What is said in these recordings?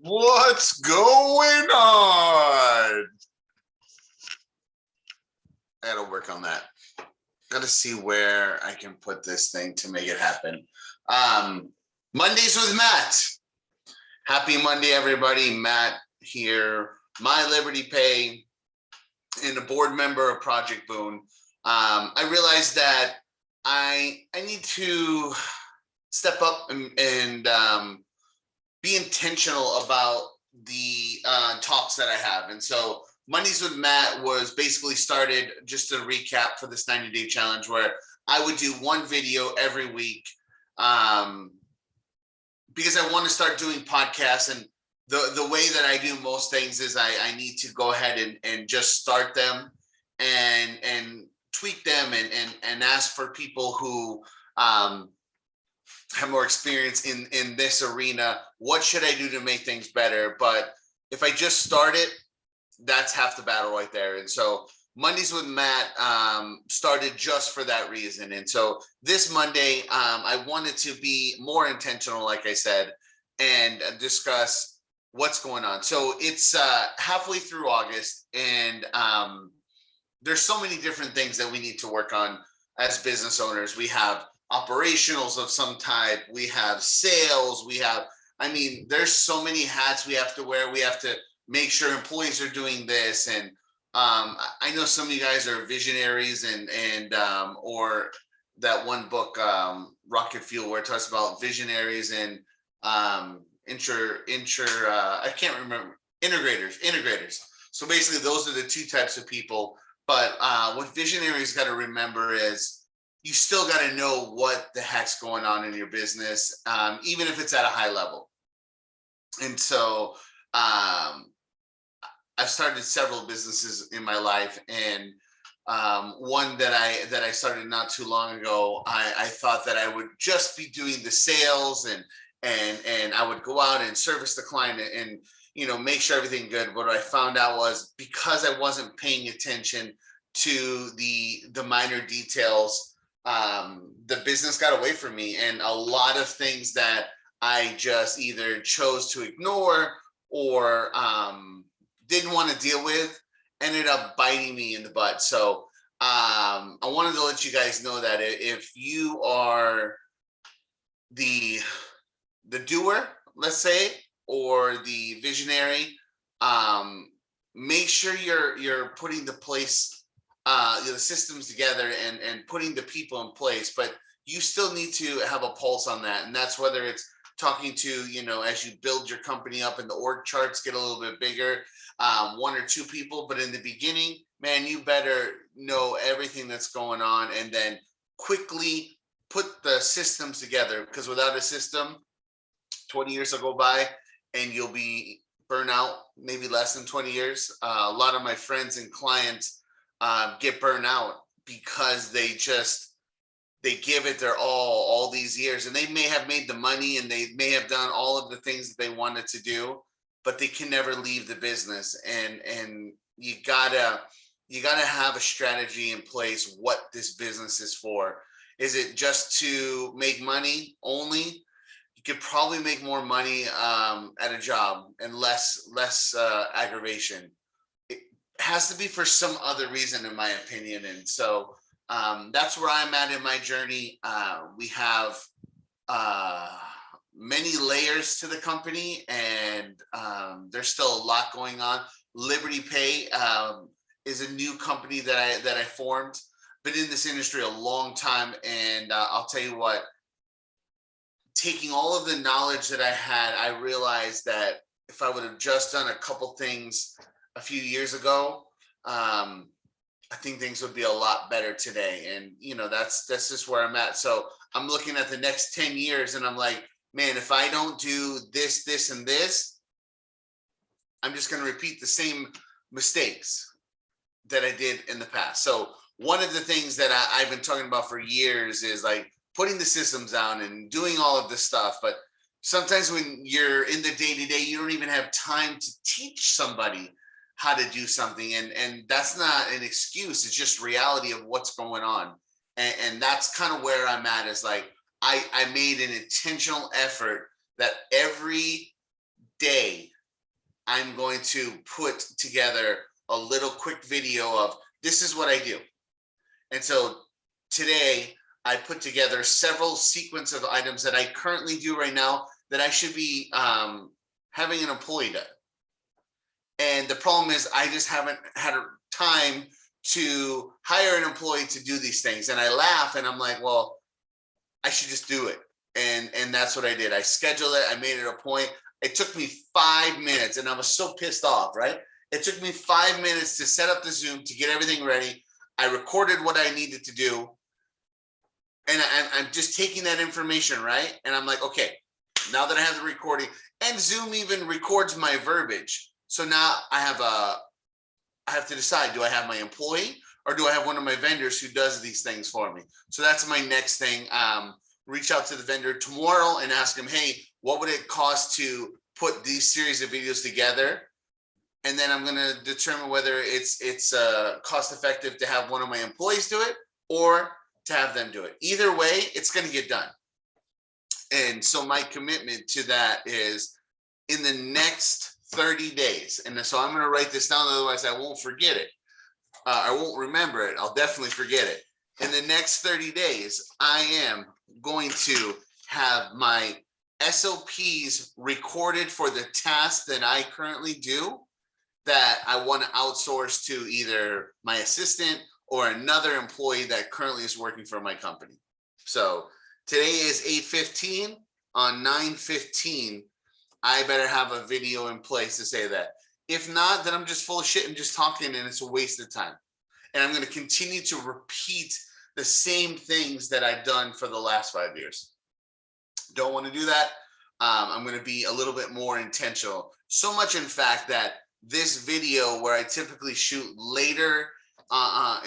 What's going on? I gotta work on that. Gotta see where I can put this thing to make it happen. Mondays with Matt. Happy Monday, everybody. Matt here, My Liberty Pay, and a board member of Project Boone. I realized that I need to step up and be intentional about the talks that I have. And so Mondays with Matt was basically started, just to recap, for this 90-day challenge, where I would do one video every week, because I want to start doing podcasts. And the way that I do most things is I need to go ahead and just start them and tweak them and ask for people who have more experience in this arena. What should I do to make things better? But if I just start it, that's half the battle right there. And so Mondays with Matt started just for that reason. And so this Monday, I wanted to be more intentional, like I said, and discuss what's going on. So it's halfway through August, and there's so many different things that we need to work on as business owners. We have operationals of some type, we have sales, there's so many hats we have to wear. We have to make sure employees are doing this. And I know some of you guys are visionaries and or that one book, Rocket Fuel, where it talks about visionaries and I can't remember, integrators. So basically those are the two types of people. But what visionaries got to remember is you still got to know what the heck's going on in your business, even if it's at a high level. And so I've started several businesses in my life, and one that I started not too long ago, I thought that I would just be doing the sales and I would go out and service the client and make sure everything good. But what I found out was, because I wasn't paying attention to the minor details, the business got away from me, and a lot of things that I just either chose to ignore or didn't want to deal with ended up biting me in the butt. So I wanted to let you guys know that if you are the doer, let's say, or the visionary, make sure you're putting the systems together and putting the people in place. But you still need to have a pulse on that. And that's whether it's talking to, as you build your company up and the org charts get a little bit bigger, one or two people. But in the beginning, man, you better know everything that's going on, and then quickly put the systems together, because without a system, 20 years will go by and you'll be burnt out, maybe less than 20 years. A lot of my friends and clients get burned out because they give it their all these years, and they may have made the money and they may have done all of the things that they wanted to do, but they can never leave the business. And you gotta have a strategy in place, what this business is for. Is it just to make money only? You could probably make more money at a job and less aggravation. It has to be for some other reason, in my opinion. And so that's where I'm at in my journey. We have many layers to the company, and there's still a lot going on. Liberty Pay is a new company that I formed. Been in this industry a long time, and I'll tell you what, taking all of the knowledge that I had, I realized that if I would have just done a couple things a few years ago, I think things would be a lot better today. And that's just where I'm at. So I'm looking at the next 10 years, and I'm like, man, if I don't do this, and this, I'm just going to repeat the same mistakes that I did in the past. So one of the things that I've been talking about for years is like putting the systems down and doing all of this stuff. But sometimes when you're in the day-to-day, you don't even have time to teach somebody how to do something. And that's not an excuse. It's just reality of what's going on. And that's kind of where I'm at, is like, I made an intentional effort that every day I'm going to put together a little quick video of this is what I do. And so today I put together several sequence of items that I currently do right now that I should be having an employee do. And the problem is I just haven't had time to hire an employee to do these things. And I laugh and I'm like, well, I should just do it. And that's what I did. I scheduled it. I made it a point. It took me 5 minutes and I was so pissed off, right? It took me 5 minutes to set up the Zoom, to get everything ready. I recorded what I needed to do. And I'm just taking that information, right? And I'm like, okay, now that I have the recording, and Zoom even records my verbiage. So now I have to decide, do I have my employee or do I have one of my vendors who does these things for me? So that's my next thing. Reach out to the vendor tomorrow and ask them, hey, what would it cost to put these series of videos together? And then I'm going to determine whether it's cost effective to have one of my employees do it or to have them do it. Either way, it's going to get done. And so my commitment to that is in the next 30 days. And so I'm going to write this down, otherwise I won't forget it. I won't remember it. I'll definitely forget it. In the next 30 days, I am going to have my SOPs recorded for the tasks that I currently do that I want to outsource to either my assistant or another employee that currently is working for my company. So today is 8:15. On 9:15, I better have a video in place to say that. If not, then I'm just full of shit and just talking and it's a waste of time. And I'm going to continue to repeat the same things that I've done for the last 5 years. Don't want to do that. I'm going to be a little bit more intentional. So much, in fact, that this video where I typically shoot later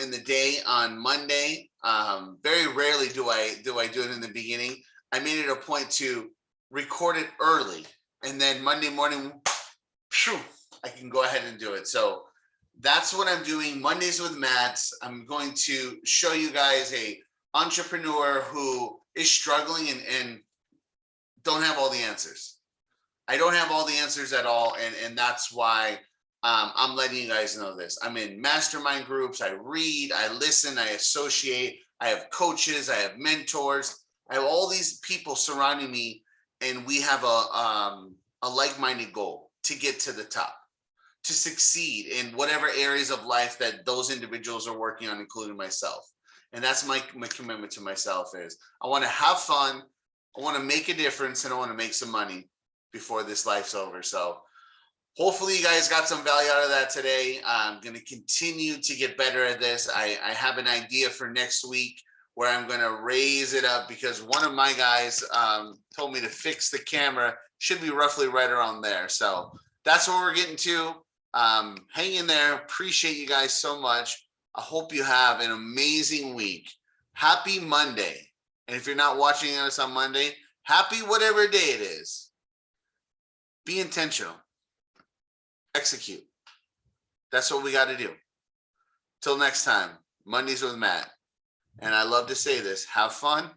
in the day on Monday, very rarely do I do it in the beginning. I made it a point to record it early, and then Monday morning, phew, I can go ahead and do it. So that's what I'm doing. Mondays with Matt. I'm going to show you guys a entrepreneur who is struggling and don't have all the answers. I don't have all the answers at all. And that's why I'm letting you guys know this. I'm in mastermind groups. I read, I listen, I associate. I have coaches. I have mentors. I have all these people surrounding me. And we have a like-minded goal to get to the top, to succeed in whatever areas of life that those individuals are working on, including myself. And that's my commitment to myself is I want to have fun. I want to make a difference and I want to make some money before this life's over. So hopefully you guys got some value out of that today. I'm going to continue to get better at this. I have an idea for next week where I'm going to raise it up because one of my guys told me to fix the camera. Should be roughly right around there. So that's what we're getting to. Hang in there. Appreciate you guys so much. I hope you have an amazing week. Happy Monday. And if you're not watching us on Monday, happy whatever day it is. Be intentional. Execute. That's what we got to do. Till next time, Mondays with Matt. And I love to say this, have fun,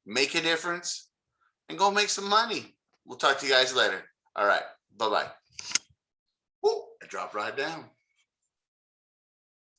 make a difference, and go make some money. We'll talk to you guys later. All right. Bye-bye. Woo, I dropped right down.